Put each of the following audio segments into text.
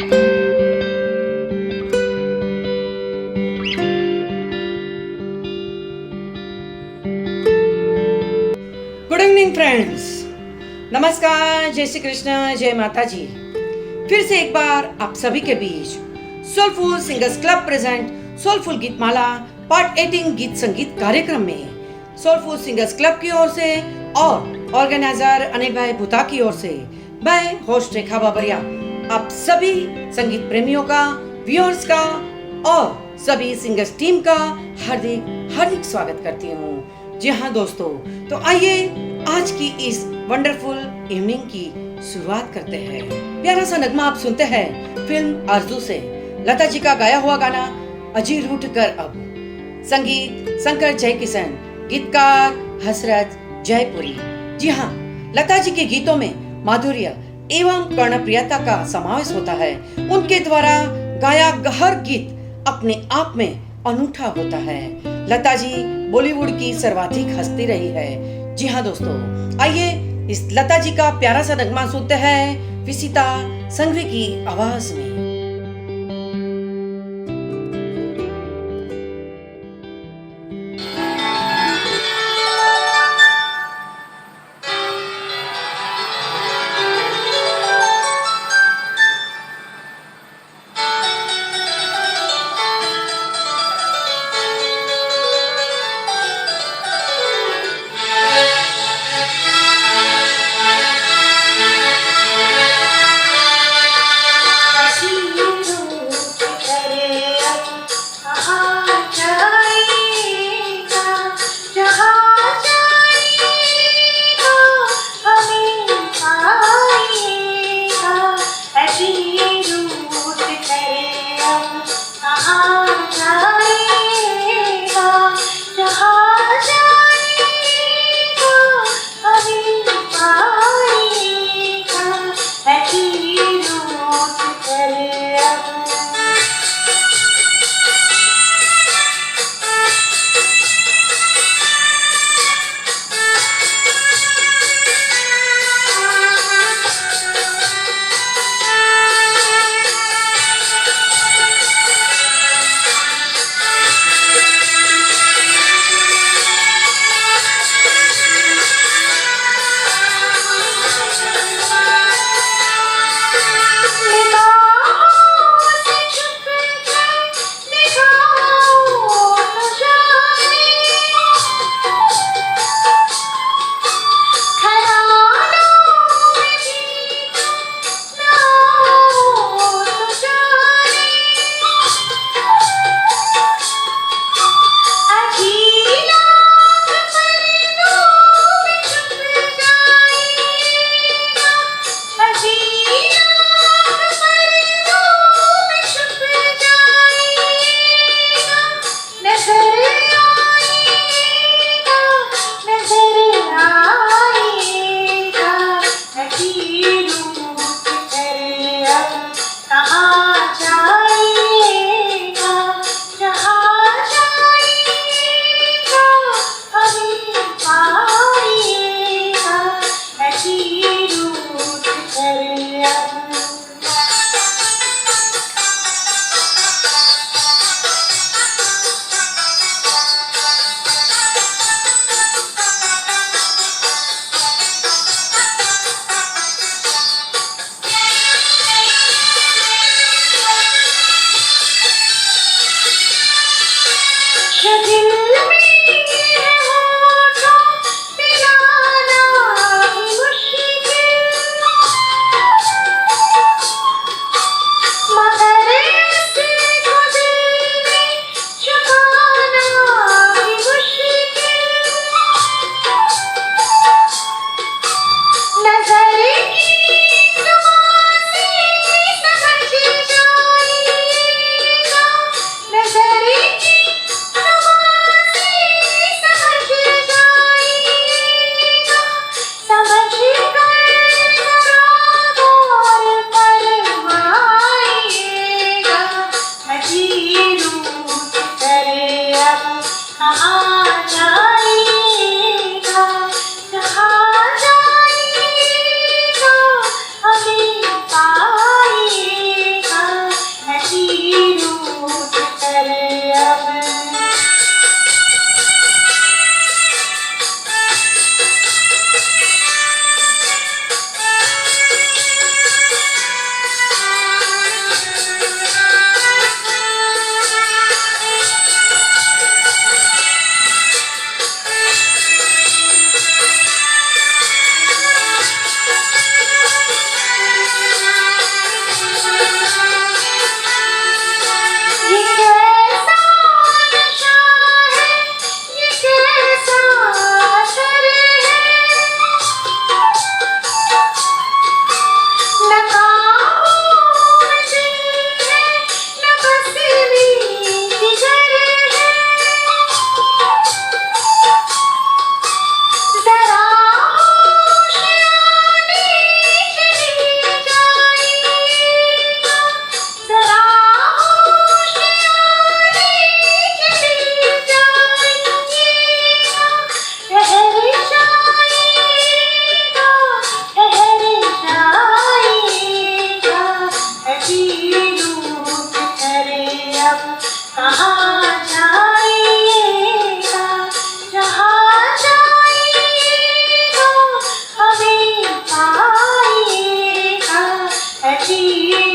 Good evening friends, नमस्कार, जय श्री कृष्ण, जय माता जी। फिर से एक बार आप सभी के बीच soulful singers club present soulful गीतमाला पार्ट 18 गीत संगीत कार्यक्रम में सोलफुल सिंगर्स क्लब की ओर से और ऑर्गेनाइजर अनिल भाई भूता की ओर से मैं होस्ट रेखा बाबरिया आप सभी संगीत प्रेमियों का, व्यूअर्स का और सभी सिंगर्स टीम का हार्दिक हार्दिक स्वागत करती हूँ। जी हाँ दोस्तों, तो आइए आज की इस वंडरफुल इवनिंग की शुरुआत करते हैं। प्यारा सा नगमा आप सुनते हैं फिल्म आरज़ू से लता जी का गाया हुआ गाना अजीर रूठ कर अब। संगीत शंकर जयकिशन, गीतकार हसरत जयपुरी। जी हाँ, लता जी के गीतों में माधुर्य एवं कर्णप्रियता का समावेश होता है। उनके द्वारा गाया हर गीत अपने आप में अनूठा होता है। लता जी बॉलीवुड की सर्वाधिक हस्ती रही है। जी हाँ दोस्तों, आइए इस लता जी का प्यारा सा नगमा सुनते हैं विसिता संघवी की आवाज में। See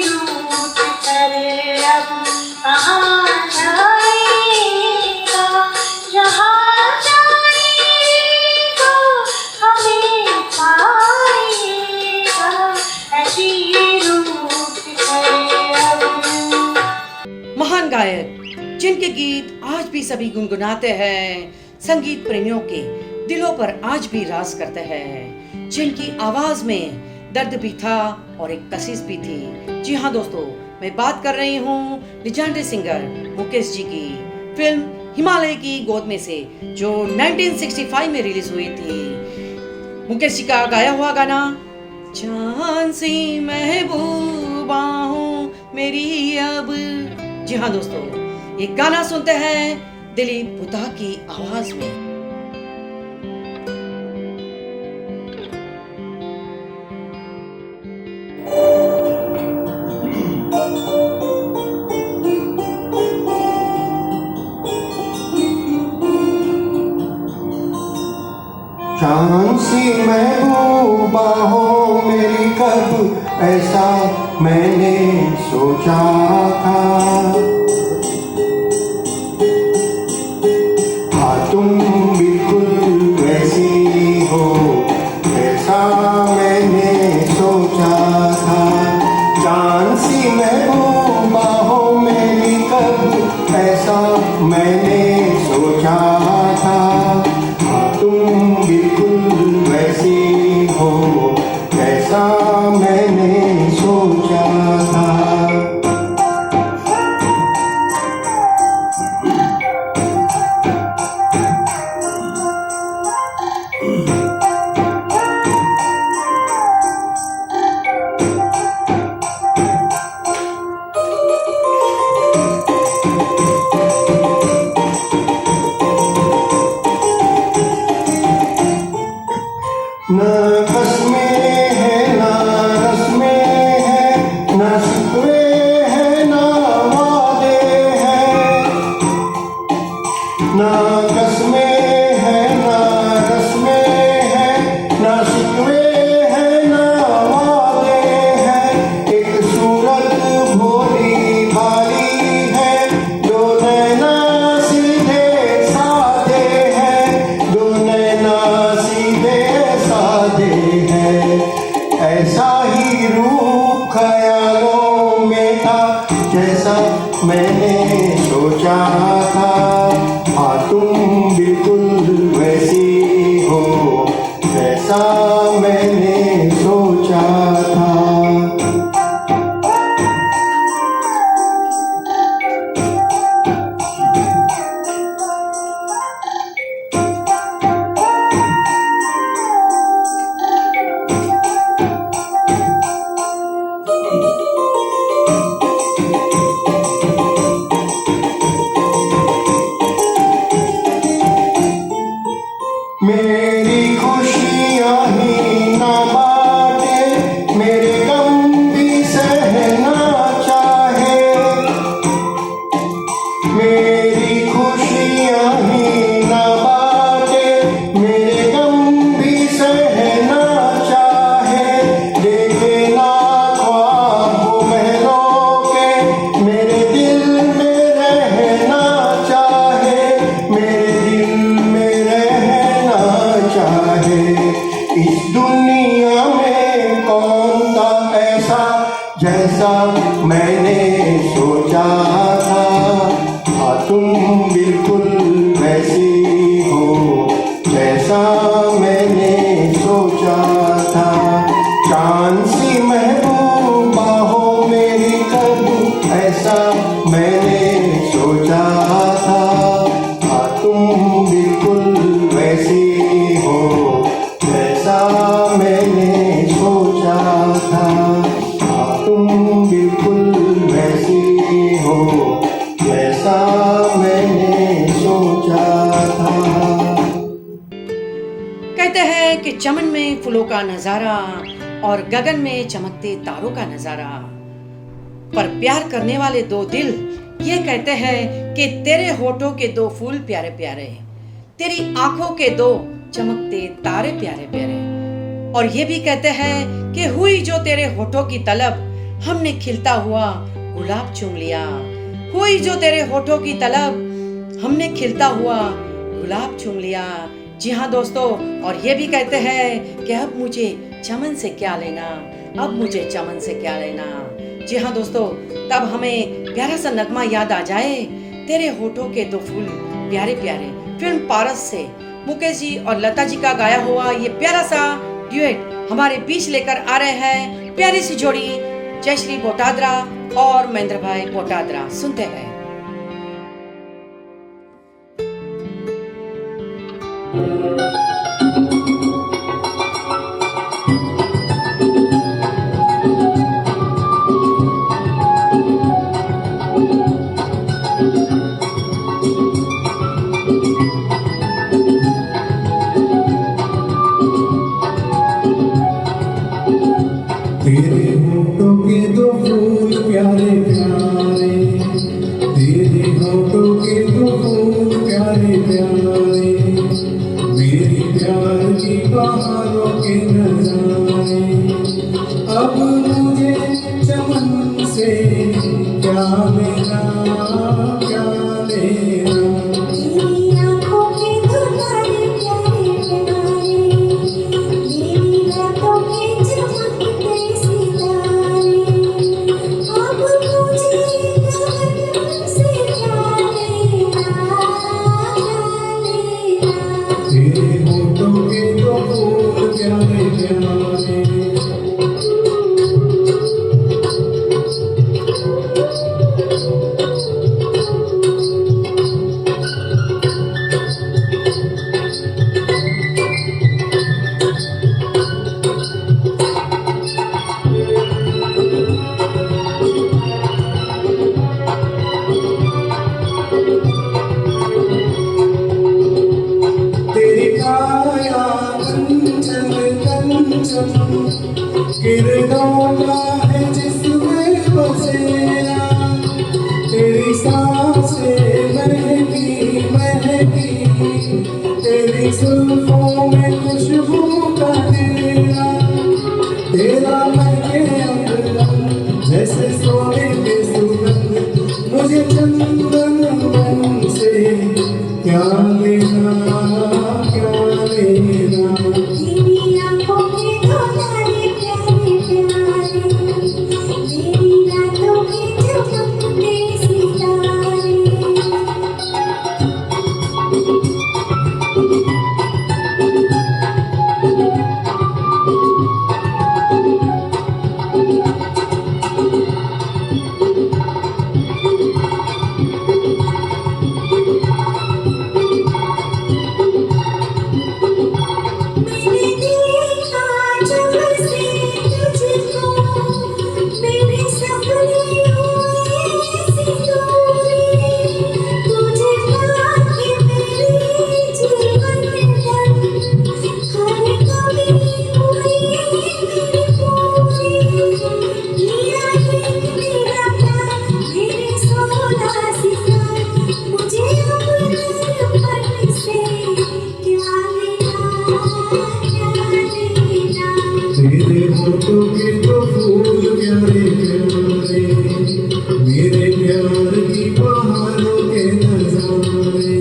रूठ कर अब कहाँ जाएगा, जहाँ जाएगा हमें पाएगा, ऐसी रूठ कर अब। महान गायक जिनके गीत आज भी सभी गुनगुनाते हैं, संगीत प्रेमियों के दिलों पर आज भी राज करते हैं, जिनकी आवाज में दर्द भी था और एक कशिश भी थी। जी हाँ दोस्तों, मैं बात कर रही हूँ लेजेंडरी सिंगर मुकेश जी की फिल्म हिमालय की गोद में से, जो 1965 में रिलीज हुई थी। मुकेश जी का गाया हुआ गाना जान सी महबूबा हूँ मेरी अब। जी हाँ दोस्तों, ये गाना सुनते हैं दिलीप बुद्धा की आवाज में। जान सी महबूबा हो मेरी कब ऐसा मैंने सोचा था, हाँ तुम बिल्कुल वैसी हो ऐसा मैंने सोचा था। जान सी महबूबा हो मेरी कब ऐसा मैंने सोचा था, हाँ तुम बिल्कुल वैसी हो ऐसा मैंने सोचा था। न कसमें है ना रस्में है, न शिकवे है ना वादे हैं, न कसमें है ना रस्में है, न शिकवे है ना वादे हैं। एक सूरत भोली भाली है, दो नैना सीधे साधे हैं, दो नैना सीधे साधे हैं। ऐसा ही रूप ख्यालों में था जैसा मैंने सोचा था, हाँ तुम बिल्कुल वैसी हो जैसा मैंने सोचा था। मेरी खुशियाँ ही ना बाटे, मेरे गम भी सहना चाहे, मेरी खुशियाँ ही ना बाटे, मेरे गम भी सहना चाहे। देखे ना ख्वाब वो महलों के, मेरे दिल में रहना चाहे, मेरे दिल में रहना चाहे। इस दुनिया में कौन था ऐसा जैसा मैंने सोचा था, हाँ तुम बिल्कुल वैसी हो जैसा मैंने सोचा था। जान सी महबूबा हो मेरी कब ऐसा मैंने सोचा था, हाँ तुम बिल्कुल वैसी हो जैसा मैंने सोचा था, हाँ तुम बिल्कुल वैसी हो जैसा मैंने सोचा था। कहते हैं कि चमन में फूलों का नजारा और गगन में चमकते तारों का नजारा, पर प्यार करने वाले दो दिल ये कहते हैं कि तेरे होठों के दो फूल प्यारे प्यारे, तेरी आंखों के दो चमकते तारे प्यारे प्यारे। और ये भी कहते हैं कि हुई जो तेरे होठों की तलब, हमने खिलता हुआ गुलाब चूम लिया। हुई जो तेरे होठों की तलब, हमने खिलता हुआ गुलाब चूम लिया। जी हाँ दोस्तों, और ये भी कहते हैं कि अब मुझे चमन से क्या लेना, अब मुझे चमन से क्या लेना। जी हाँ दोस्तों, तब हमें प्यारा सा नगमा याद आ जाए, तेरे होठों के दो फूल प्यारे प्यारे। फिल्म पारस से मुकेश जी और लता जी का गाया हुआ ये प्यारा सा ड्यूएट हमारे बीच लेकर आ रहे हैं प्यारी सी जोड़ी जयश्री बोटाद्रा और महेंद्र भाई बोटाद्रा। सुनते हैं। तेरे होठों के दो फूल प्यारे प्यारे, तेरे होठों के दो फूल प्यारे प्यारे, मेरी प्यार की बहारों के नजारे। अब मुझे चमन से क्या लेना, क्या लेना। तेरी आँखों के दुलारे प्यारे प्यारे, मेरी रातों के चमकते सितारे। अब मुझे गगन से क्या लेना, क्या लेना। तेरे होठों के दो फूल प्यारे प्यारे। तेरी काया कंचन कंचन, किरदौला है जिसमें बसेरा। तेरी सांसें महकी महकी, तेरी जुल्फों में खुशबू का डेरा। तेरा महके अंग जैसे सोने के सुगंध, मुझे चंदन बन से क्या लेना, क्या लेना। तेरी आँखों के दुलारे प्यारे प्यारे, मेरी रातों के चमकते सितारे। मैंने देखा जब से तुझको, मेरे सपने हुए सितारे। तुझे पाके मेरे जीवन ढल, हर कमी हुई मेरी पूरी। किया है मेरा प्यार मेरे सोना सितार, मुझे अपने मन से क्या लेना, क्या लेना। तेरे होठों के दो फूल प्यारे प्यारे, मेरे प्यार की बहारों के नजारे।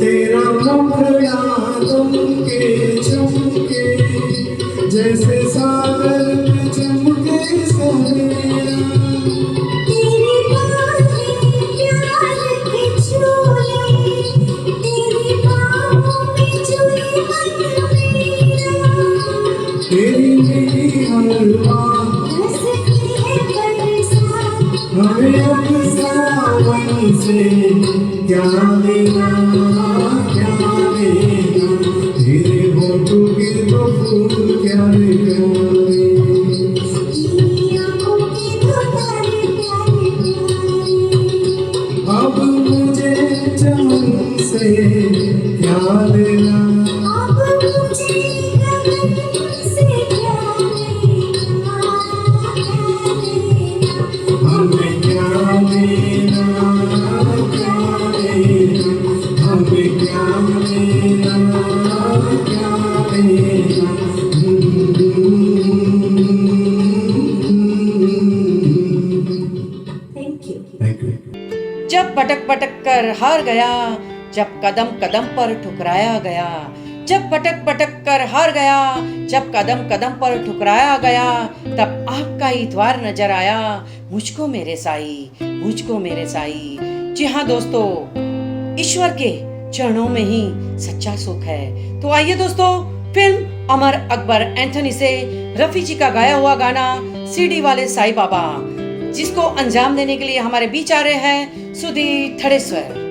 तेरा मुखड़ा चमके चमके, जैसे सागर में चमके सवेरा। तेरी बातें प्यार के झूले, तेरी बाहों में झूले मन मेरा। तेरी मेरी हर बात हंसती है बरसात, हमें अब सावन से क्या लेना, क्या लेना। तेरे होठों के दो फूल प्यारे प्यारे। तेरी आँखों के दुलारे प्यारे प्यारे। अब मुझे मुझसे क्या लेना अब मुझे गगन से क्या लेना हमें क्या लेना क्या लेना हमें क्या लेना क्या लेना थैंक यू। Thank you. जब भटक भटक कर हार गया, जब कदम कदम पर ठुकराया गया, जब भटक भटक कर हार गया, जब कदम कदम पर ठुकराया गया, तब आपका ही द्वार नजर आया, मुझको मेरे साई, मुझको मेरे साई। जी हाँ दोस्तों, ईश्वर के चरणों में ही सच्चा सुख है। तो आइए दोस्तों, फिल्म अमर अकबर एंथोनी से रफी जी का गाया हुआ गाना सीडी वाले साईं बाबा, जिसको अंजाम देने के लिए हमारे बीच आ रहे हैं सुधीर थड़ेश्वर।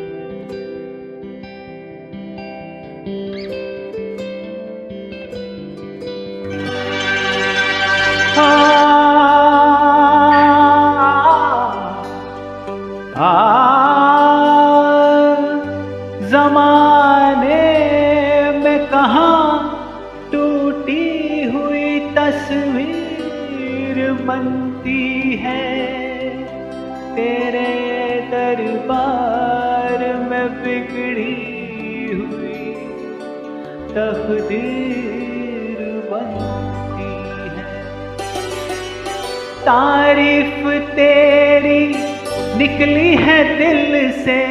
ज़माने में कहाँ टूटी हुई तस्वीर बनती है, तेरे दरबार में बिगड़ी हुई तकदीर बनती है। तारीफ तेरी निकली है दिल से,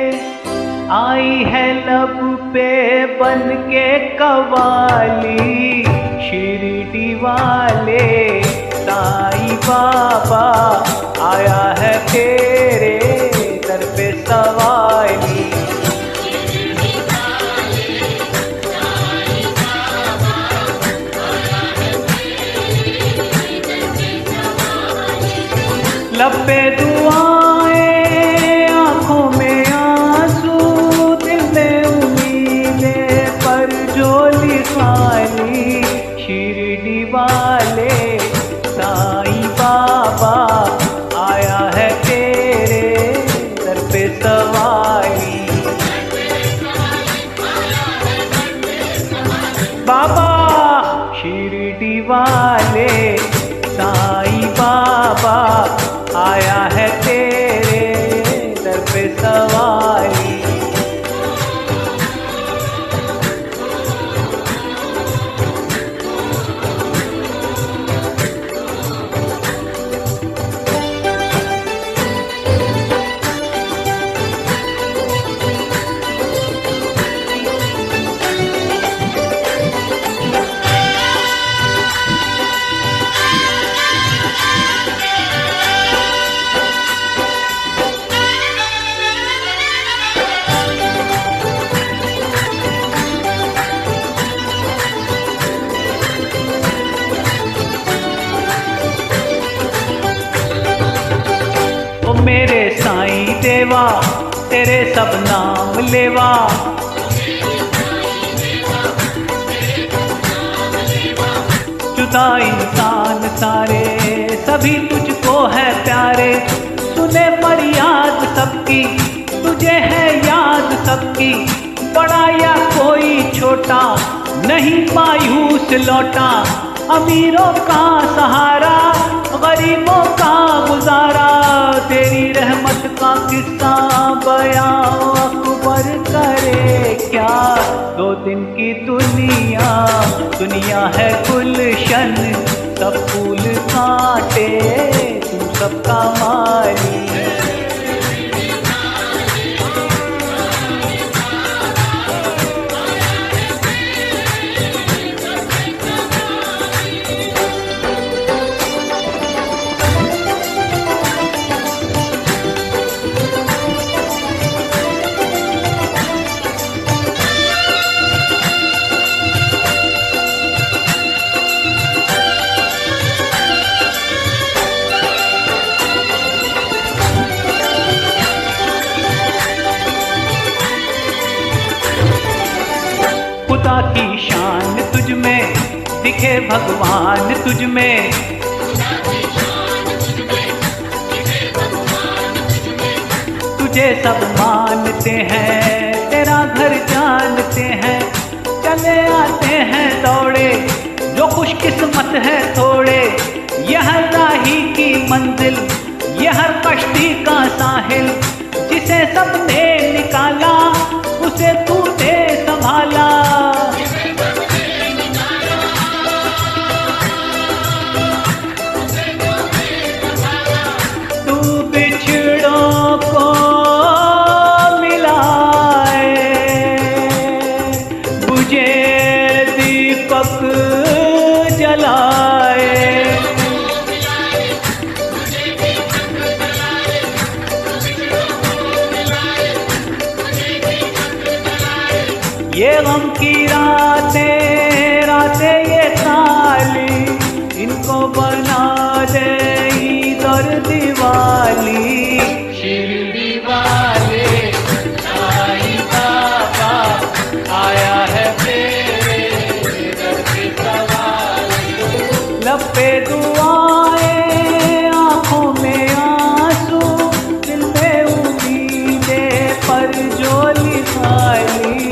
आई है लब पे बन के कवाली, शिरडी वाले साईं बाबा आया है तेरे दर पे सवाली। लब पे दुआएं, आंखों में आंसू, दिल में उम्मीदें पर झोली खाली, शिरडी वाले साईं बाबा आया है तेरे दर पे सवाली। बाबा शिरडी वाले साईं बाबा आया है तेरे दर पे सवाली। मेरे साईं देवा तेरे सब नाम लेवा, जुदा इंसान सारे सभी तुझको है प्यारे, सुने फरियाद सबकी तुझे है याद सबकी, बड़ा या कोई छोटा नहीं मायूस लौटा, अमीरों का सहारा गरीबों का गुजारा, तेरी रहमत का किस्सा बयां अकबर करे क्या, दो दिन की दुनिया दुनिया है गुलशन, सब फूल काटे तू सबका माली। खुदा की शान तुझ में दिखे भगवान तुझ में, तुझे सब मानते हैं तेरा घर घर जानते हैं, चले आते हैं दौड़े जो खुशकिस्मत है थोड़े। यह राही की मंजिल, यह कश्ती का साहिल, जिसे सबने निकाला उसे तूने संभाला। तू बिछड़ों को मिलाए, बुझे दीपक जलाए। ये गम की रातें रातें ये काली, इनको बना दे ईद और दिवाली। शिरडी वाले साईं बाबा आया है तेरे दर पे सवारी। लब पे दुआएं, आँखों में आंसू, दिल में उम्मीदें पर झोली खाली।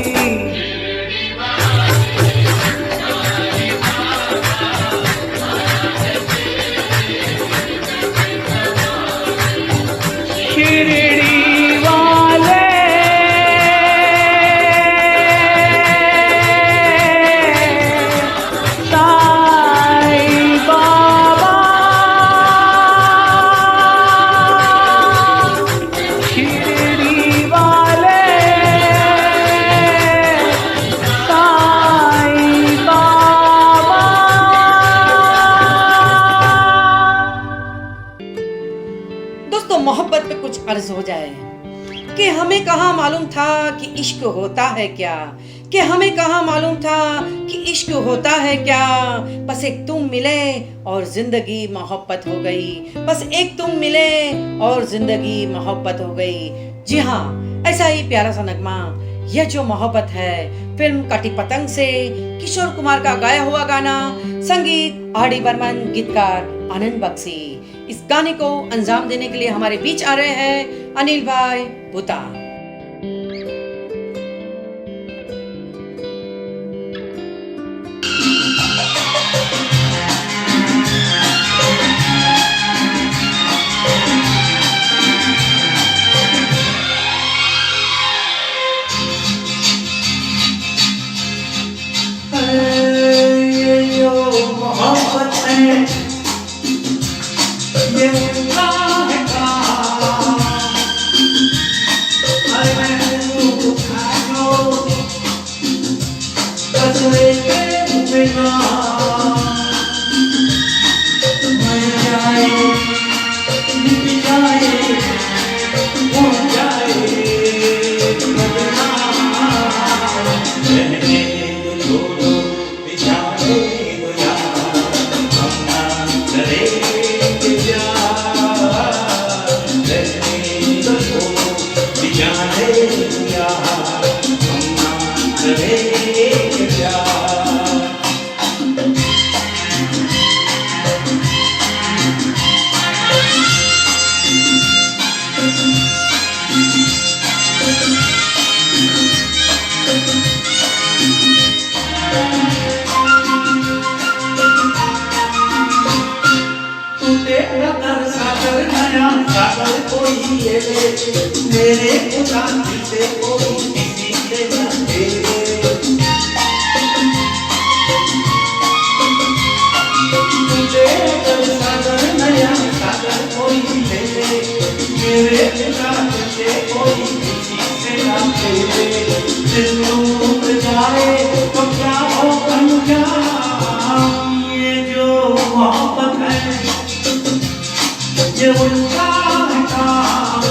शिरडी वाले साईं बाबा, शिरडी वाले साईं बाबा। दोस्तों, मोहब्बत पे कुछ अर्ज हो जाए कि हमें कहाँ मालूम था कि इश्क होता है क्या, कि हमें कहाँ मालूम था कि इश्क होता है क्या। बस एक तुम मिले और जिंदगी मोहब्बत हो गई, बस एक तुम मिले और जिंदगी मोहब्बत हो गई। जी हाँ, ऐसा ही प्यारा सा नगमा यह जो मोहब्बत है, फिल्म कटी पतंग से किशोर कुमार का गाया हुआ गाना, संगीत आर डी बर्मन, गीतकार आनंद बख्शी। इस गाने को अंजाम देने के लिए हमारे बीच आ रहे हैं अनिल भाई बुता। ये जो मोहब्बत है, ये राह का महबूब खानो, कसरे के बिना मर जाए, मिट जाए, हो जाए बदनाम। रहने दो छोड़ो बिछाने दो यार, हम ना करेंगे प्यार। रहने दो छोड़ो बिछाने दो यार, हम ना करेंगे प्यार। टूटे नगर सागर नया सागर कोई ये ले, मेरे खुदा से कोई किसी से न खेले। टूटे नगर सागर नया सागर कोई ले ले, मेरे खुदा से कोई किसी से न खेले। दिल टूट जाए तो क्या हो अंजाम। ये जो मोहब्बत है, ये उनका काम,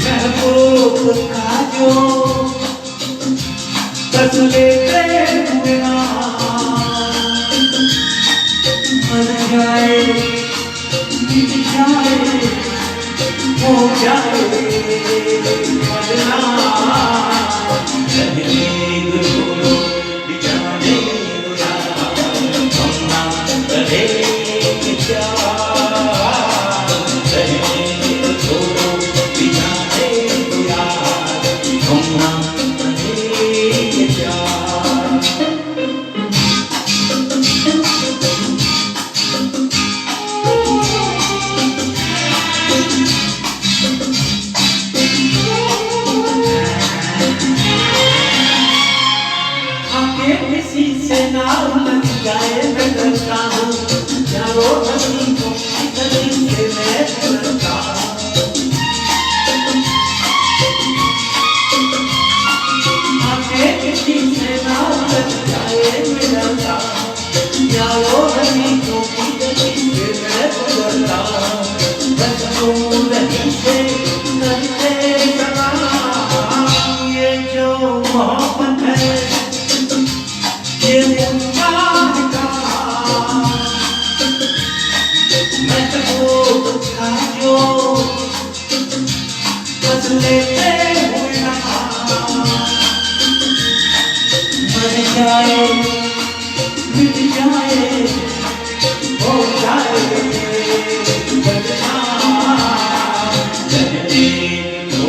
महबूब का जो बस लेते हुए मर जाए, मिट जाए, हो जाए बदनाम। रहने दो बिछाने दो यार, हम ना करेंगे प्यार। रहने दो बिछाने दो यार, हम करेंगे प्यार। आगे किसी से ना लग जाए मैं डरता हूँ, यारो हंसी को गली से मैं डरता हूँ। आगे किसी से ना लग जाए मैं डरता हूँ, यारो हंसी को गली से मैं डरता हूँ। बस तुम नहीं से करते सना, ये जो मोहब्बत है ये अल्लाह का, मैं तो था जो बस लेते हुए मर जाए मिट जाए हो जाए बदनाम, रहने दो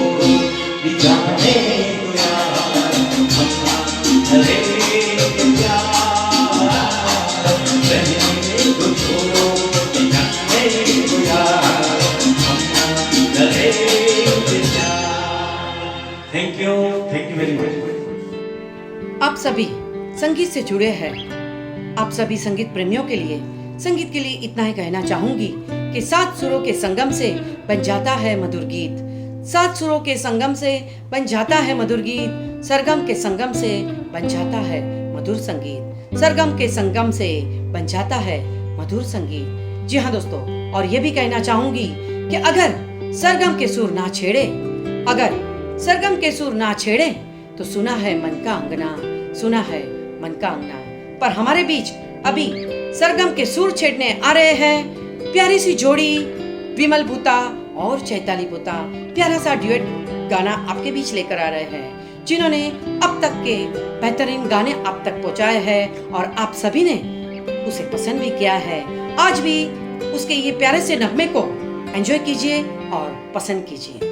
बिजाने दो यार, हम करेंगे प्यार। रहने दो छोड़ो बिजाने दो यार, हम करेंगे प्यार। Thank you very much. आप सभी संगीत से जुड़े हैं। आप सभी संगीत प्रेमियों के लिए संगीत के लिए इतना ही कहना चाहूंगी कि 7 सुरों के संगम से बन जाता है मधुर गीत। 7 सुरों के संगम से बन जाता है मधुर गीत। सरगम के संगम से बन जाता है मधुर संगीत। सरगम के संगम से बन जाता है मधुर संगीत। जी हाँ दोस्तों, और ये भी कहना चाहूंगी कि अगर सरगम के सुर ना छेड़े, अगर सरगम के सुर ना छेड़े तो सुना है मन का अंगना, सुना है मन का अंगना। पर हमारे बीच अभी सरगम के सुर छेड़ने आ रहे हैं प्यारी सी जोड़ी विमल बूता और चैताली बूता। प्यारा सा ड्यूएट गाना आपके बीच लेकर आ रहे हैं, जिन्होंने अब तक के बेहतरीन गाने आप तक पहुंचाए हैं और आप सभी ने उसे पसंद भी किया है। आज भी उसके ये प्यारे से नगमे को एंजॉय कीजिए और पसंद कीजिए।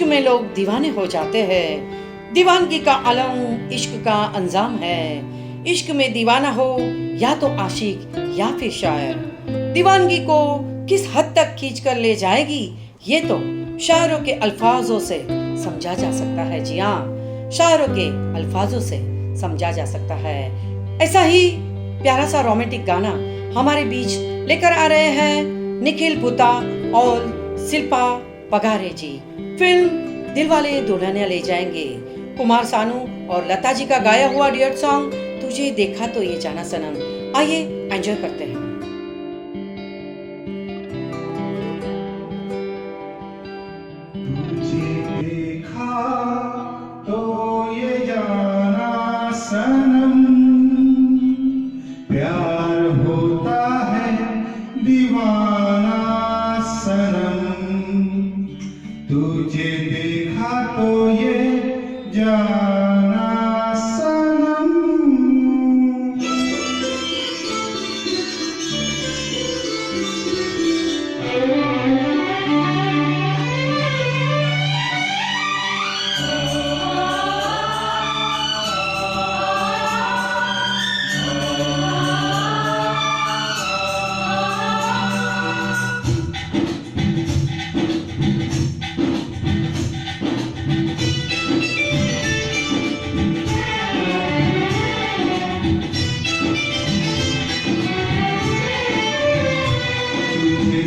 इश्क में लोग दीवाने हो जाते हैं। दीवानगी का आलम इश्क का अंजाम है। इश्क में दीवाना हो या तो आशिक या फिर शायर। दीवानगी को किस हद तक खींच कर ले जाएगी, ये तो शायरों के अल्फाजों से समझा जा सकता है। जी हाँ, शायरों के अल्फाजों से समझा जा सकता है। ऐसा ही प्यारा सा रोमांटिक गाना हमारे बीच लेकर आ रहे हैं निखिल भुता और शिल्पा पगारे जी। फिल्म दिलवाले दुल्हनिया ले जाएंगे, कुमार सानू और लता जी का गाया हुआ ड्यूट सॉन्ग तुझे देखा तो ये जाना सनम। आइए एंजॉय करते हैं। तुझे देखा तो ये जाना सनम, प्यार होता है दीवाना सनम। तुझे देखा तो ये जाना सनम।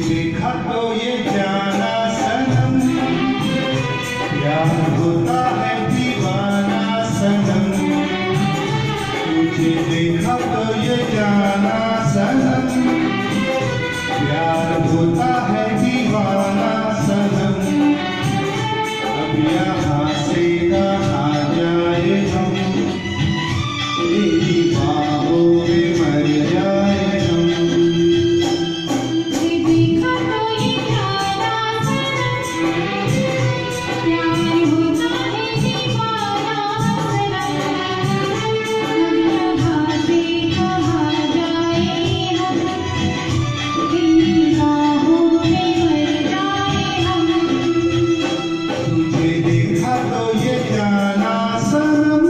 देखा तो ये जाना सनम, प्यार होता है दीवाना सनम। तुझे देखा तो ये जाना सनम, प्यार होता है दीवाना सनम। अब यहाँ से कहाँ जाए हम, तेरी बाहों में मर जाए हम। तुझे देखा तो ये जाना सनम।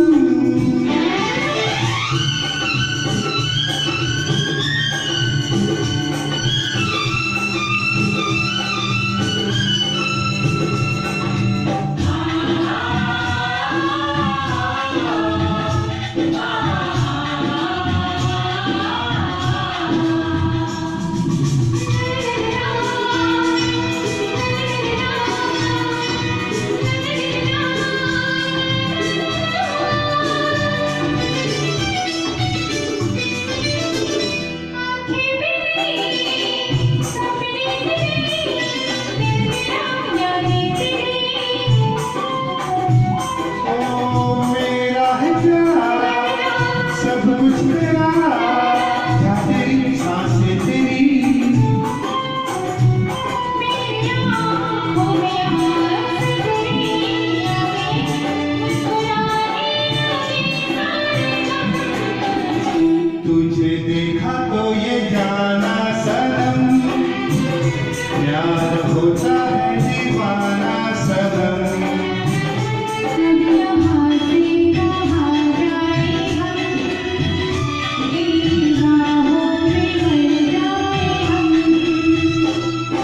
मेरा है प्यार सब कुछ तेरा, क्या तेरी सांसें तेरी। तुझे देखा तो ये जाना सनम, प्यार होता है दीवाना सनम।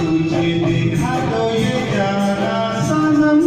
तुझे देखा तो ये जाना सनम।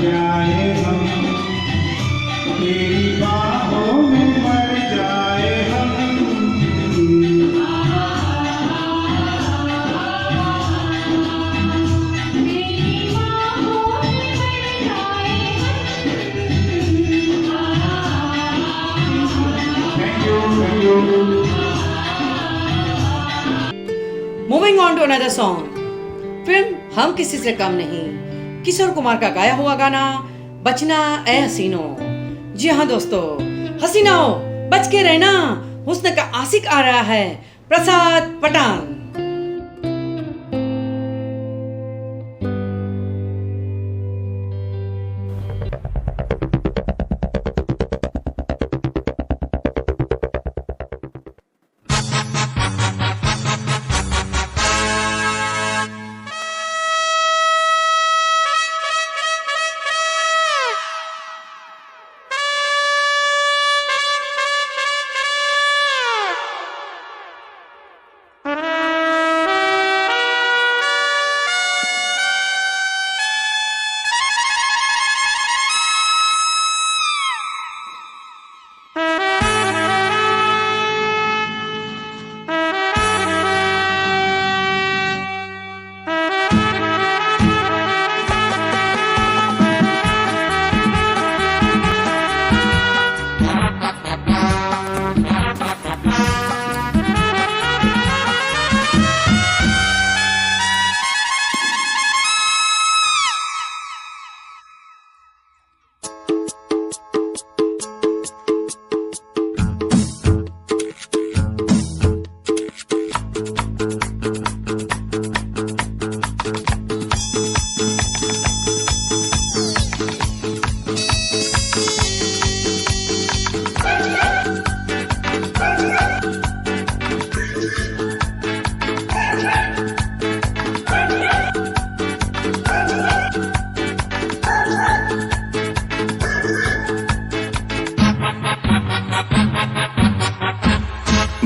जाए हम, तेरी बाहों में मर जाए हम। Thank you. Moving on to another song, film Hum Kisi से कम नहीं, किशोर कुमार का गाया हुआ गाना बचना ए हसीनो। जी हाँ दोस्तों, हसीनाओ बच के रहना, हुस्न का आशिक आ रहा है, प्रसाद पठान।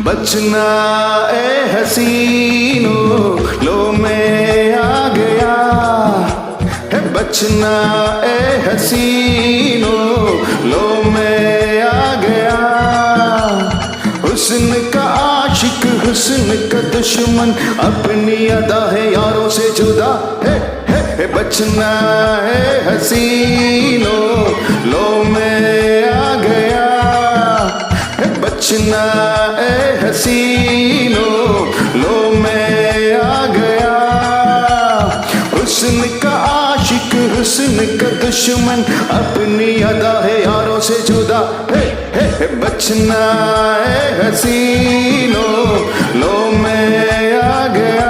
बचना ए हसीनो, लो मैं आ गया है। बचना ए हसीनो, लो मैं आ गया। हुस्न का आशिक, हुस्न का दुश्मन, अपनी अदा है यारों से जुदा है। बचना है हसीनो, लो मैं आ गया। बचना ए हसीनो, लो मैं आ गया। हुस्न का आशिक, हुस्न का दुश्मन, अपनी अदा है यारों से जुदा है। बचना ए हसीनो, लो मैं आ गया।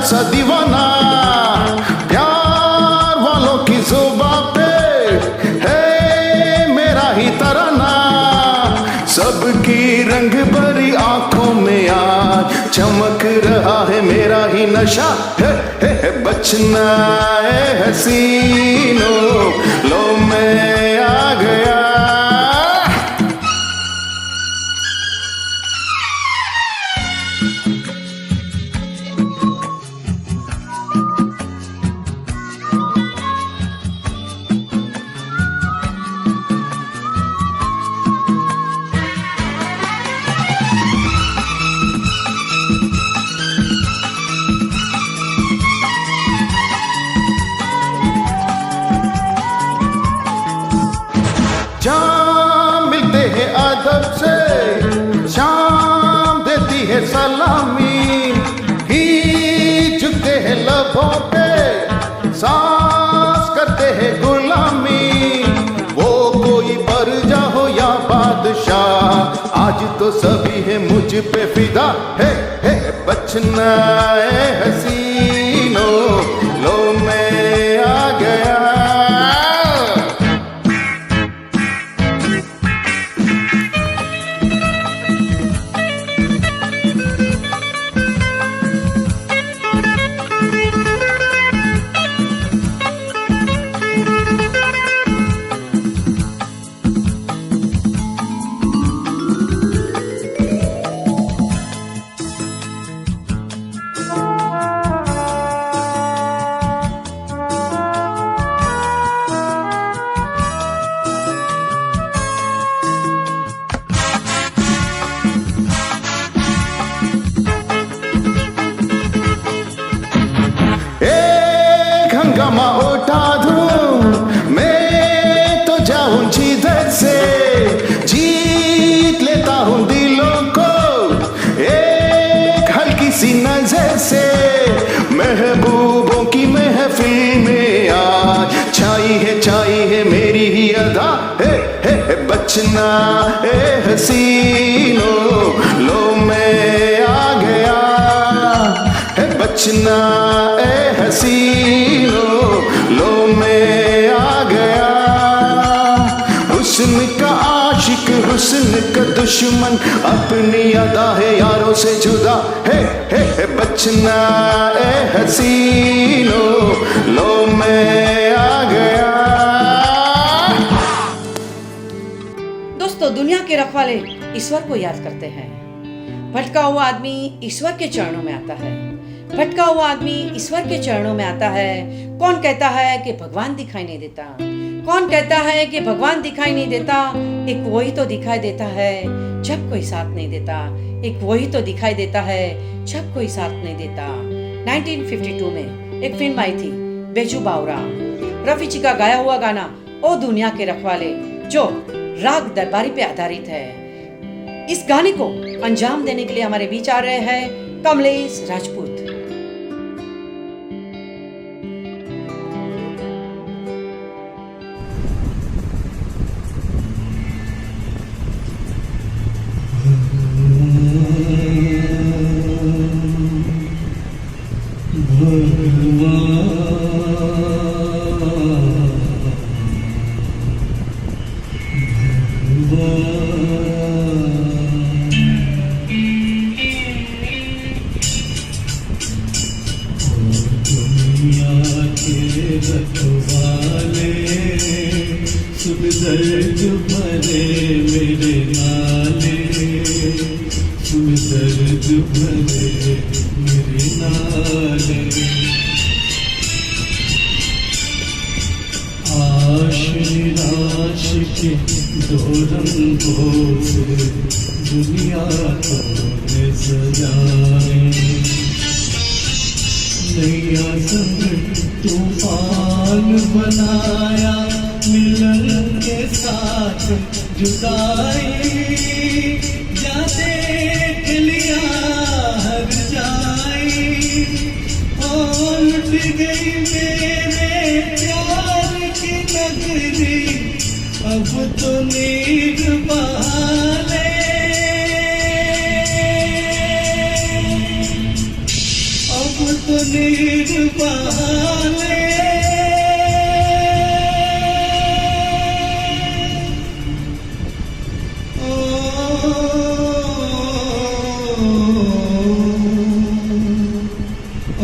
सा दीवाना, प्यार वालों की जुबां पे है मेरा ही तराना। सबकी रंग भरी आंखों में आज चमक रहा है मेरा ही नशा है। बचना है हसीनो, लो मैं आ गया। शाम मिलते हैं अदब से, शाम देती है सलामी, ही झुकते हैं लबों पे, सांस करते हैं गुलामी। वो कोई परजा हो या बादशाह, आज तो सभी है मुझ पे फिदा है बचना है हसीनो लो मैं आ गया हंगामा उठा दूं मैं तो जाऊं जिधर से जीत लेता हूं दिलों को एक हल्की सी नजर से महबूबों की महफिल में आज छाई है मेरी ही अदा है बचना है हसीनो लो मैं आ गया है बचना है हसीनो लो मैं आ गया हुस्न का आशिक हुस्न का दुश्मन अपनी अदा है यारों से जुदा है बचना है हसीनो लो मैं आ गया। दोस्तों, दुनिया के रखवाले ईश्वर को याद करते हैं। भटका हुआ आदमी ईश्वर के चरणों में आता है। भटका हुआ आदमी ईश्वर के चरणों में आता है। कौन कहता है कि भगवान दिखाई नहीं देता? कौन कहता है कि भगवान दिखाई नहीं देता? एक वही तो दिखाई देता है जब कोई साथ नहीं देता। एक वही तो दिखाई देता है जब कोई साथ नहीं देता। 1952 में एक फिल्म आई थी बेजू बावरा, रफी जी का गाया हुआ गाना ओ दुनिया के रखवाले, जो राग दरबारी पे आधारित है। इस गाने को अंजाम देने के लिए हमारे बीच आ रहे हैं कमलेश राजपूत। दर्द भरे मेरे नाले, सुन दर्द भरे मेरे नाले। आश निराश के दो रंगों से दुनिया को ने सजाए, नैया संग तूफान बनाया, मिलन के साथ जुदाई, या देख लिया हर जाई, और लुट गई मेरे प्यार की नगरी, अब तो नीर बहाले, अब तो नीर बहाले।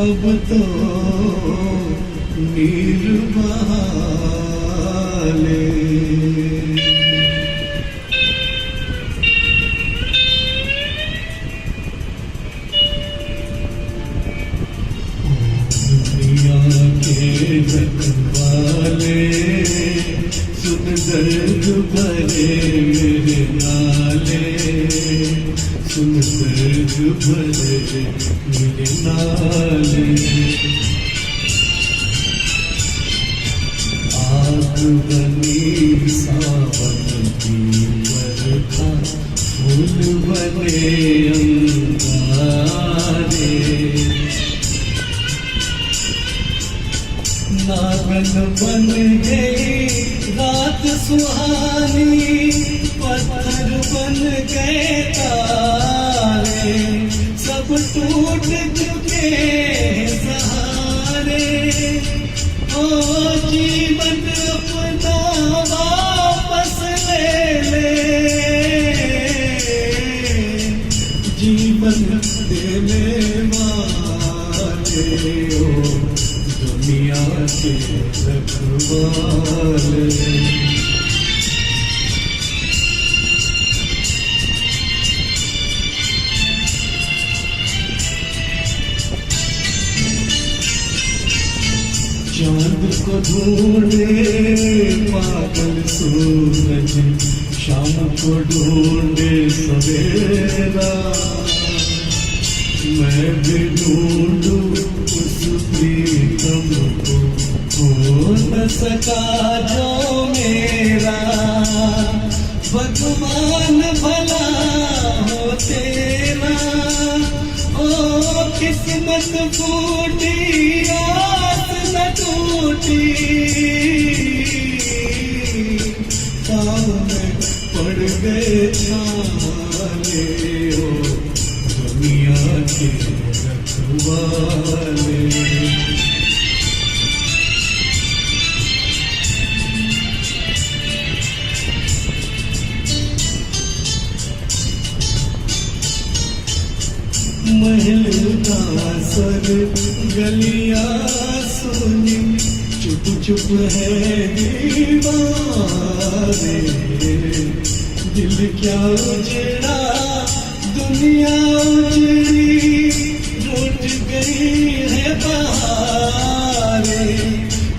अब तो नीर बहाले। दुनिया के रखवाले, सुन दर्द भरे मेरे नाले, सुन दर्द भरे मेरे नाले। आग बनी सावन की बरखा, फूल बने अंगारे, नागन बन गई रात सुहानी, पत्थर बन गए तारे, टूट चुके हैं सहारे, ओ जीवन अपना वापस ले, जीवन देने वाले हो दुनिया के रखवाले। चांद को ढूंढे पागल सूरज, शाम को ढूंढे सवेरा, मैं भी ढूंढूं उस प्रीतम को, हो न सका जो मेरा। भगवान भला हो तेरा, ओ किस्मत फूटी आस न टूटी, पाँव में पड़ गए छाले, हो दुनिया के रखवाले। महल का सर गलियां सुनी, चुप चुप है दीवारे, दिल क्या उजड़ा दुनिया उजड़ी, रूठ गई है बहारे,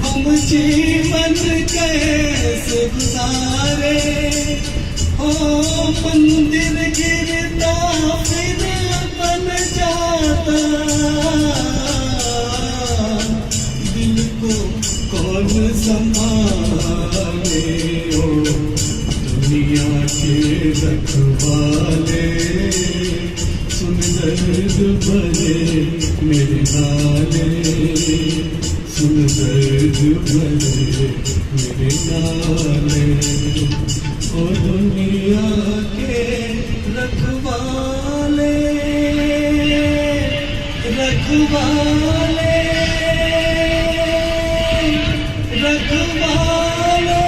हम जीवन कैसे गुजारे, हो मंदिर गिरता फिर बन जाता, दिल को कौन संभाले, हो दुनिया के रखवाले। सुन दर्द भरे मेरे नाले, सुन दर्द भरे मेरे नाले, ओ दुनिया के रखवाले, रखवाले, रखवाले,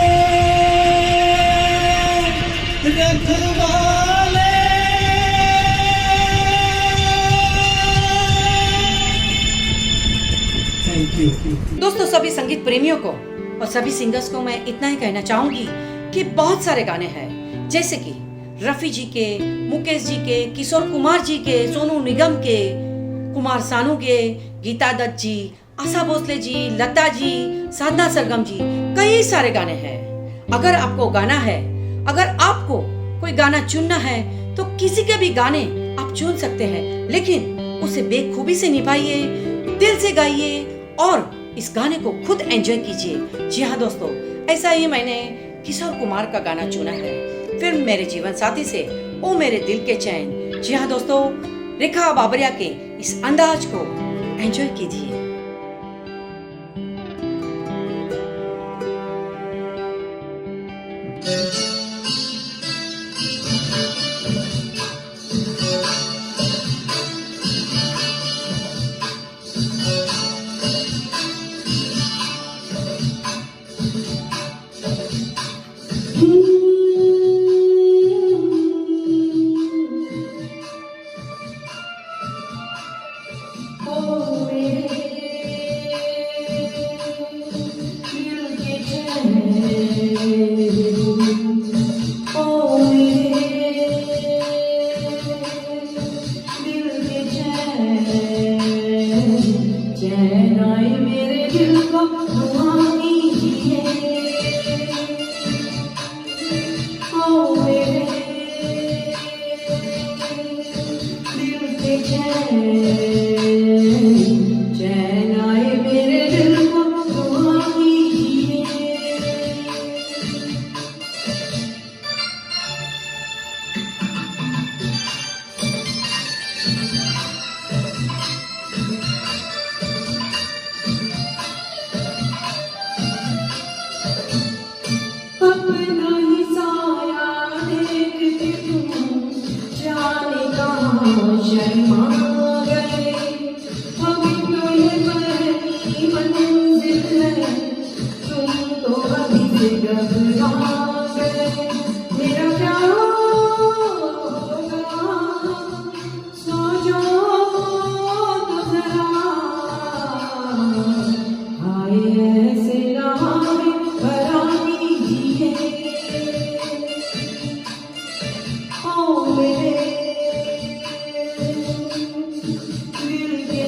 रखवाले। Thank you. दोस्तों, सभी संगीत प्रेमियों को और सभी सिंगर्स को मैं इतना ही कहना चाहूंगी कि बहुत सारे गाने हैं, जैसे कि रफी जी के, मुकेश जी के, किशोर कुमार जी के, सोनू निगम के, कुमार सानू के, गीता दत्त जी, आशा भोसले जी, लता जी, साधना सरगम जी, कई सारे गाने हैं। अगर आपको गाना है, अगर आपको कोई गाना चुनना है तो किसी के भी गाने आप चुन सकते हैं, लेकिन उसे बेखूबी से निभाइए, दिल से गाइए और इस गाने को खुद एंजॉय कीजिए। जी हाँ दोस्तों, ऐसा ही मैंने किशोर कुमार का गाना चुना है, फिल्म मेरे जीवन साथी से ओ मेरे दिल के चैन। जी हाँ दोस्तों, रेखा बाबरिया के इस अंदाज को एंजॉय कीजिए। से घबरा गए, मेरा क्या होगा, सो जाओ तो जरा, आए ऐसे राह भरा दीजिए, ओ मेरे दिल के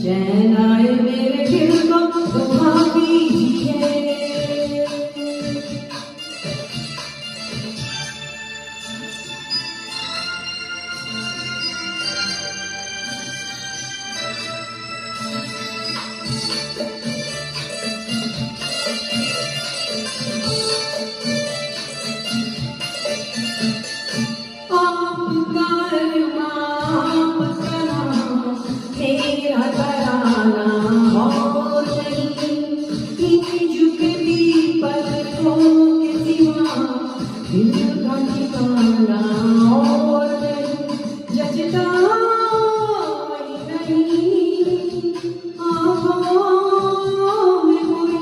चैन आए मेरे दिल को दुआ दीजिए। आपका अरमान अपना मेरा तराना और नहीं, इन झुके पलकों के सिवा दिल का ठिकाना और नहीं, जचता ही नहीं आँखों में कोई,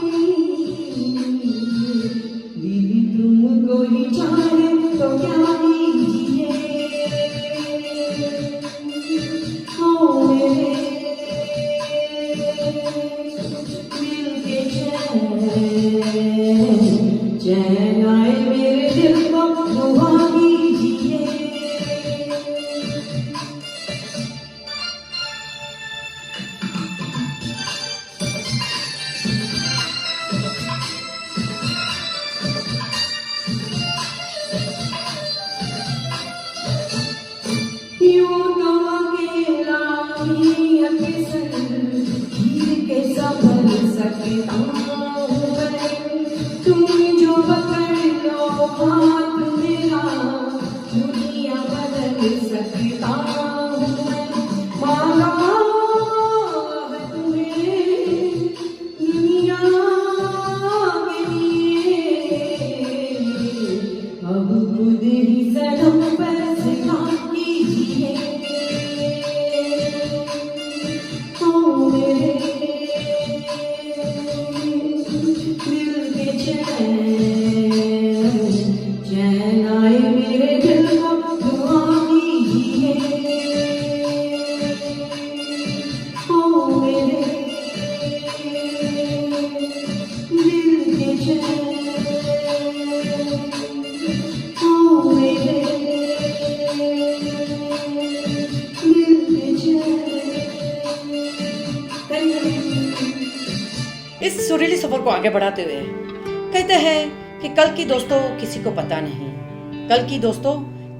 दीदी तुमको ही चाहे तो क्या दीजिए, ओ मेरे दिल के चैन आए मेरे दिल को दुआ दीजिए। यूं तो अकेला ही अकेसन हीर के संभल सकता हूँ मैं, तुम जो पकड़ लो हाथ मेरा दुनिया बदल सकता हूँ मैं, मांगा है तुम्हें दुनिया के लिए, अब खुद ही सनम पर सिखा कीजिए, ओ मेरे दिल के चैन आए मेरे दिल को दुआ दीजिए, ओ मेरे दिल के चैन, ओ मेरे दिल के चैन। इस सुरीली सफर को आगे बढ़ाते हुए कहते हैं कि कल की दोस्तों किसी को पता नहीं, कल की दोस्तों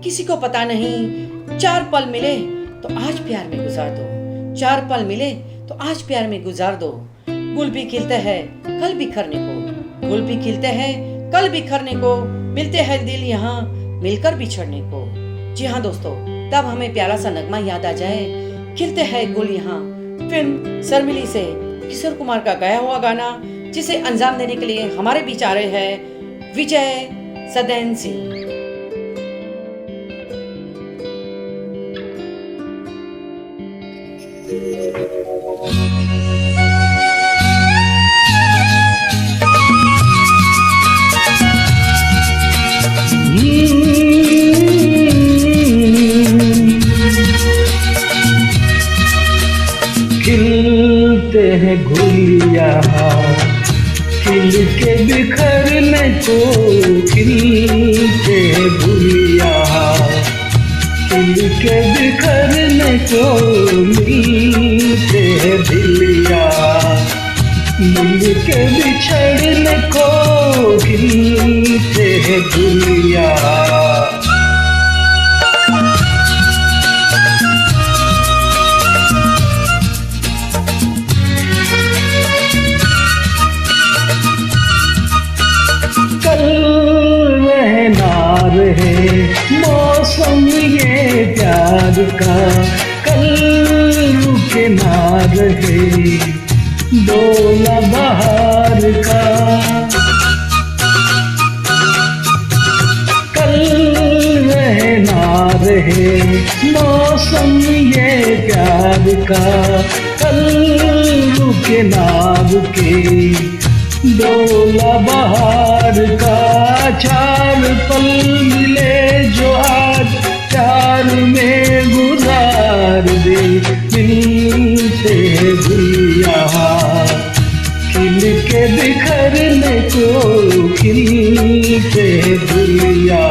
किसी को पता नहीं, चार पल मिले तो आज प्यार में गुजार दो, चार पल मिले तो आज प्यार में गुजार दो, गुल भी खिलते हैं कल बिखरने को, गुल भी खिलते हैं कल बिखरने को, मिलते हैं दिल यहाँ मिलकर बिछड़ने को। जी हाँ दोस्तों, तब हमें प्यारा सा नगमा याद आ जाए, खिलते हैं गुल यहाँ, फिल्म शर्मिली से किशोर कुमार का गाया हुआ गाना, जिसे अंजाम देने के लिए हमारे बीच आ रहे हैं विजय सदैन सिंह। खिलते हैं गुलिया खिल के बिखरने को, खिलते हैं गुलिया खिल के बिखरने को, मिलते हैं दिलिया मिल के बिछड़ने को, खिलते हैं गुलिया। मौसम ये प्यार का कल रुके ना रहे, डोला बहार का कल रहे ना रहे, मौसम ये प्यार का कल रुके ना रुके, डोला बहार का चार पल मिले जो आज चार में गुजार दे मिलते दुनिया खिल के बिखरने को खिलते दुनिया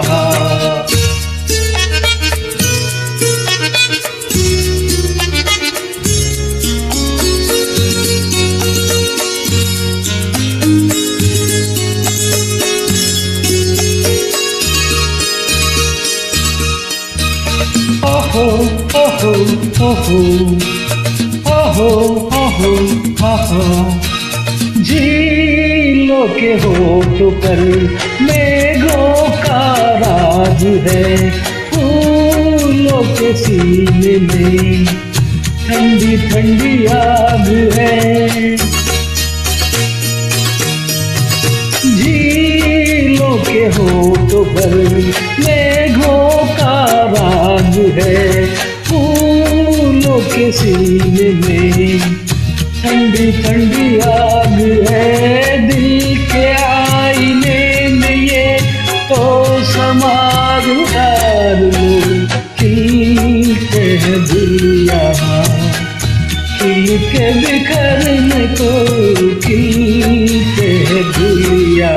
ओहो ओहो ओहो ओहो ओहो ओहो झीलों के होठ पर मेघों का राज है फूलों के सीने में ठंडी ठंडी आग है झीलों के होठों पर मेघों का राज है फूलों के सीने में ठंडी ठंडी आग है दिल के आईने में ये तो समाज उतार लो खिलते हैं दुनिया खिल के बिखरने को खिलते हैं दुनिया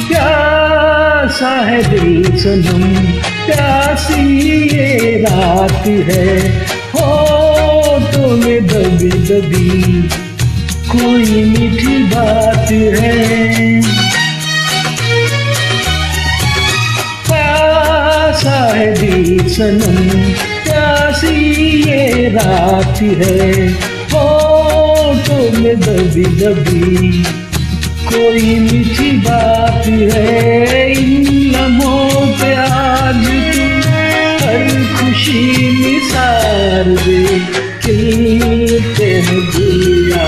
प्यासा है दिल सनम प्यासी ये रात है होठों में दबी दबी कोई मीठी बात है प्यासा है दिल सनम प्यासी ये रात है होठों में दबी दबी कोई मीठी बात है इन लम्हों पे आज तू हर खुशी निसार दे खिलते हैं दुनिया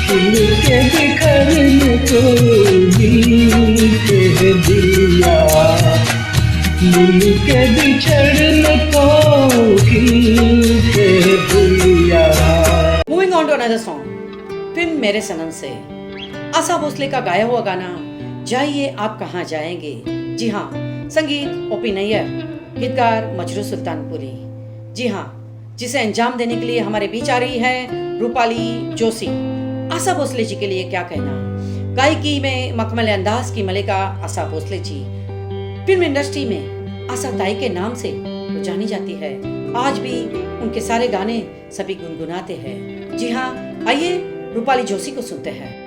खिल के बिखरने को मिलते हैं दुनिया मिल के बिछड़ने को खिलते हैं दुनिया। Moving on to another song film Mere Sanam से आशा भोसले का गाया हुआ गाना जाइए आप कहाँ जाएंगे। जी हाँ, संगीत ओपी नैयर, गीतकार मजरू सुल्तानपुरी। जी हाँ, जिसे अंजाम देने के लिए हमारे बीच आ रही है रूपाली जोशी। आशा भोसले जी के लिए क्या कहना, गायकी में मखमल अंदाज की मलिका आशा भोसले जी फिल्म इंडस्ट्री में आशा ताई के नाम से तो जानी जाती है। आज भी उनके सारे गाने सभी गुनगुनाते हैं। जी हाँ, आइए रूपाली जोशी को सुनते हैं।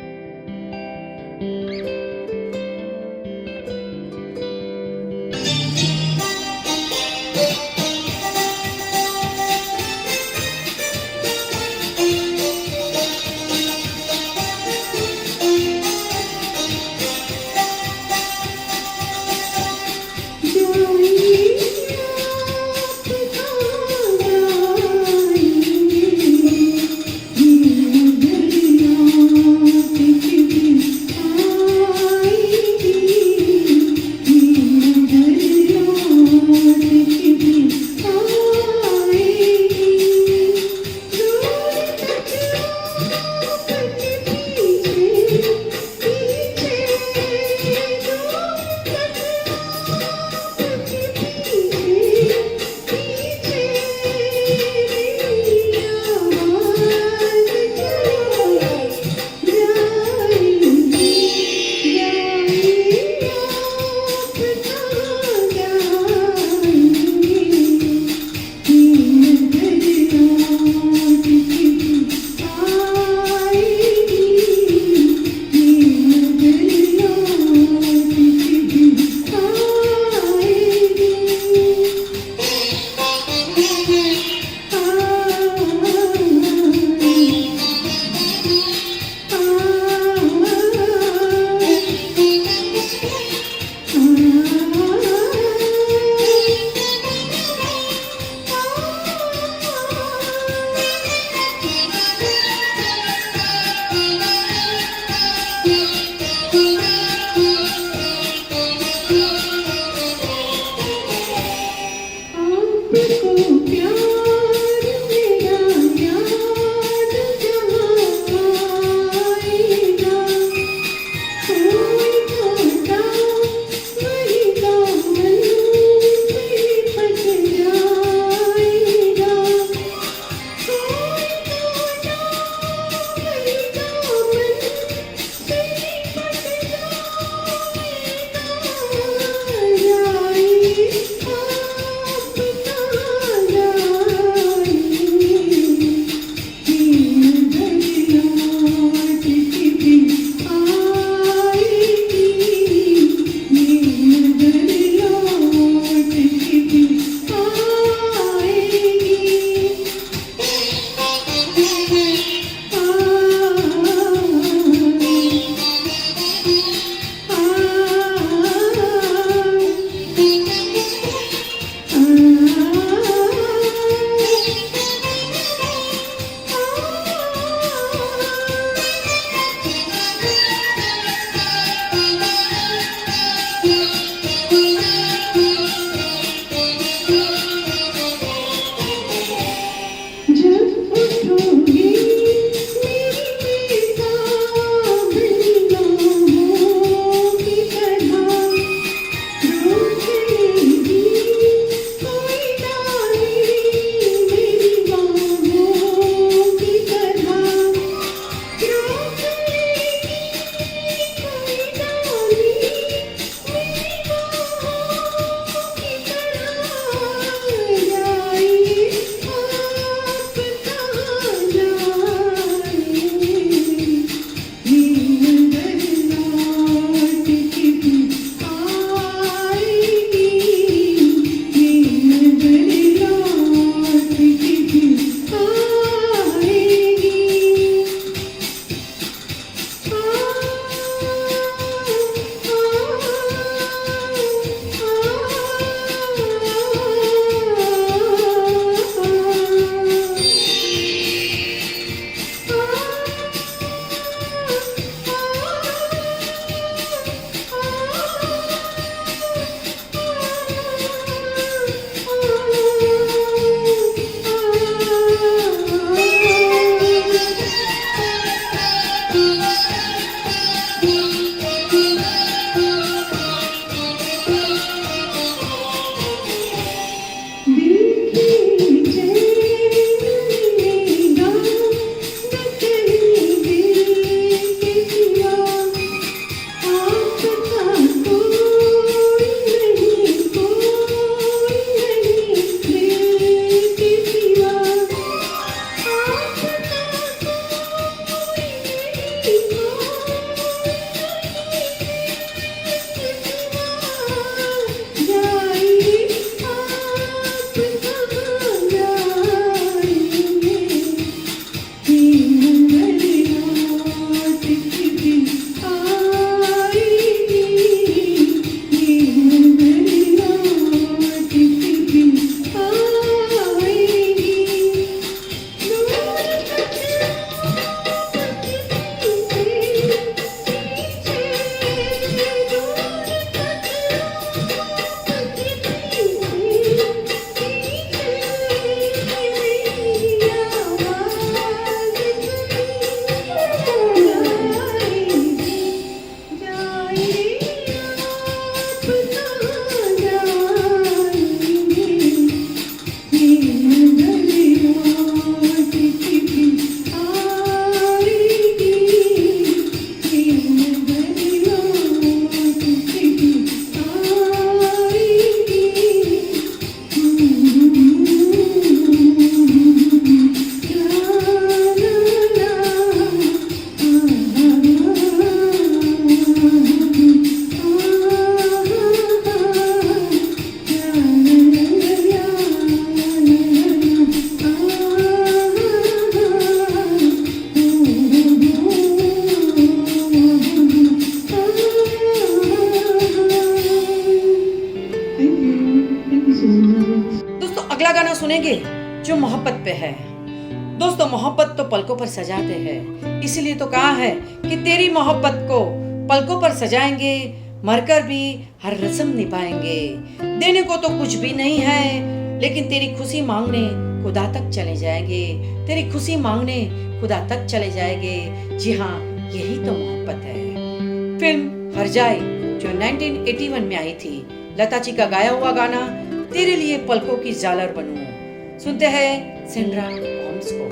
पे है। दोस्तों, मोहब्बत तो पलकों पर सजाते हैं, इसलिए तो कहा है कि तेरी मोहब्बत को पलकों पर सजाएंगे, मरकर भी हर रस्म निभाएंगे। देने को तो कुछ भी नहीं है, लेकिन तेरी खुशी मांगने खुदा तक चले जाएंगे, तेरी खुशी मांगने खुदा तक चले जाएंगे। जी हाँ, यही तो मोहब्बत है। फिल्म हर जाए जो 1981 में आई थी, लता जी का गाया हुआ गाना तेरे लिए पलकों की जालर बनूं। सुनते हैं सिंड्रा होम्स को।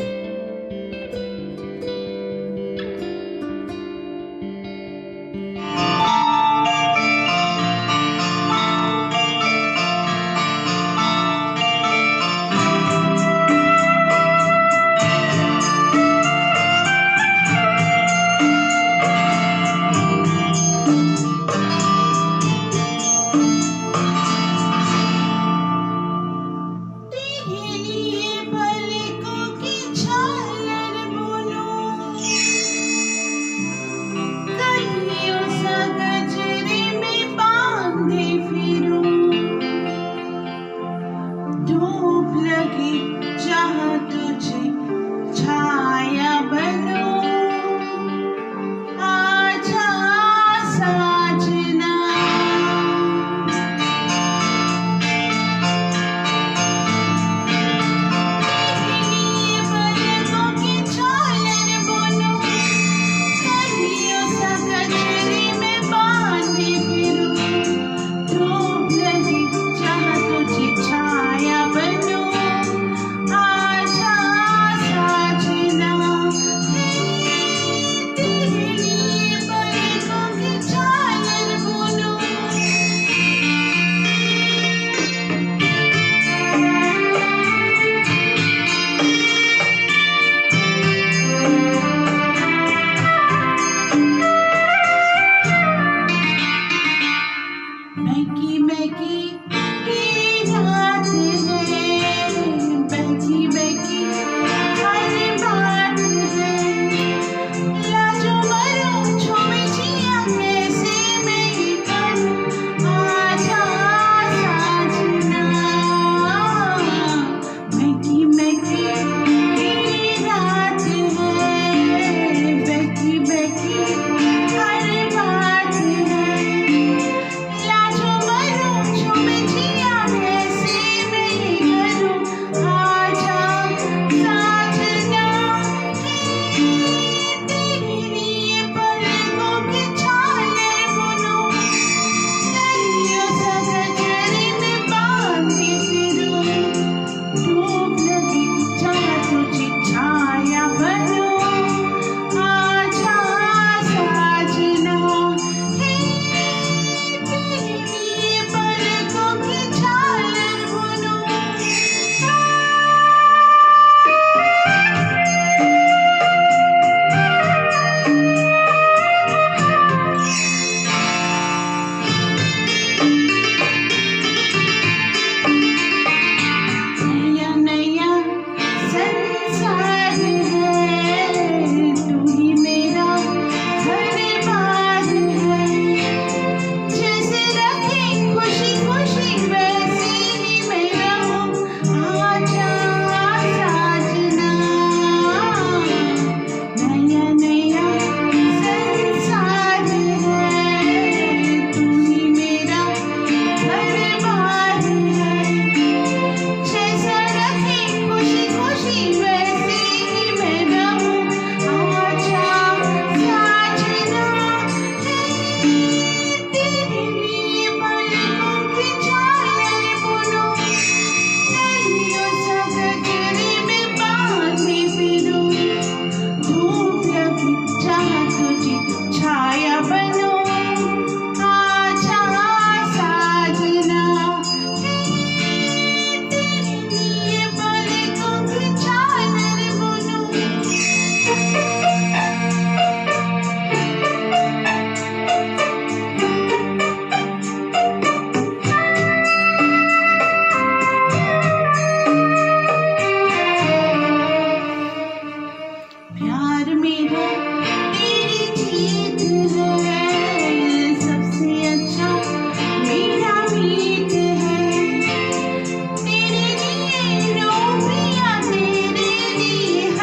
तेरे लिए पलकों की छाया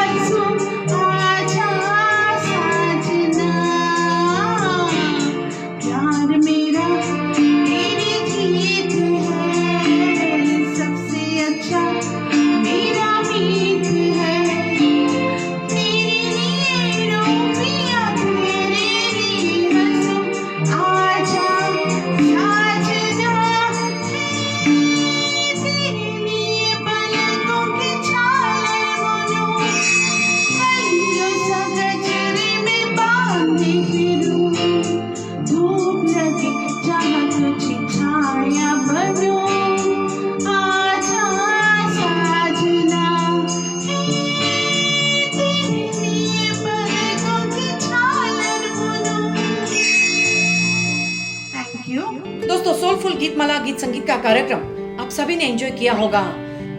हंसूं आजा साजना प्यार मेरा तेरी जीत है सबसे अच्छा मेरा मीत है तेरे लिए रोमिया तेरे लिए हंसूं आजा साजना तेरे लिए पलकों की छाया बुनूं कलियों सा गजरे में बांधे फिरूं धूप लगे जहाँ तुझे छाया बनूं आजा साजना तेरे लिए पलकों की छाया बुनूं थैंक यू दोस्तों, सोलफुल गीतमाला गीत संगीत का कार्यक्रम आप सभी ने एंजॉय किया होगा।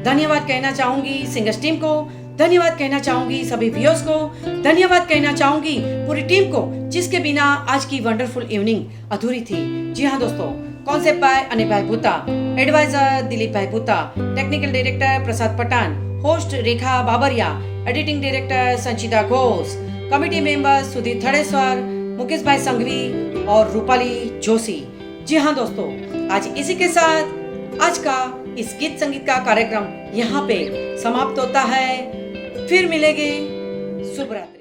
धन्यवाद कहना चाहूंगी सिंगर्स टीम को, धन्यवाद कहना चाहूंगी सभी व्यूअर्स को, धन्यवाद कहना चाहूंगी पूरी टीम को जिसके बिना आज की वंडरफुल इवनिंग अधूरी थी। जी हाँ दोस्तों, कॉन्सेप्ट बाय अनिल भाई भूता, एडवाइजर दिलीप भाई भूता, टेक्निकल डायरेक्टर प्रसाद पठान, होस्ट रेखा बाबरिया, एडिटिंग डायरेक्टर संचिता घोष, कमिटी मेंबर्स सुधीर थड़ेश्वर, मुकेश भाई संघवी और रूपाली जोशी। जी हाँ दोस्तों, आज इसी के साथ आज का इस गीत संगीत का कार्यक्रम यहाँ पे समाप्त होता है। फिर मिलेंगे। शुभ रात्रि।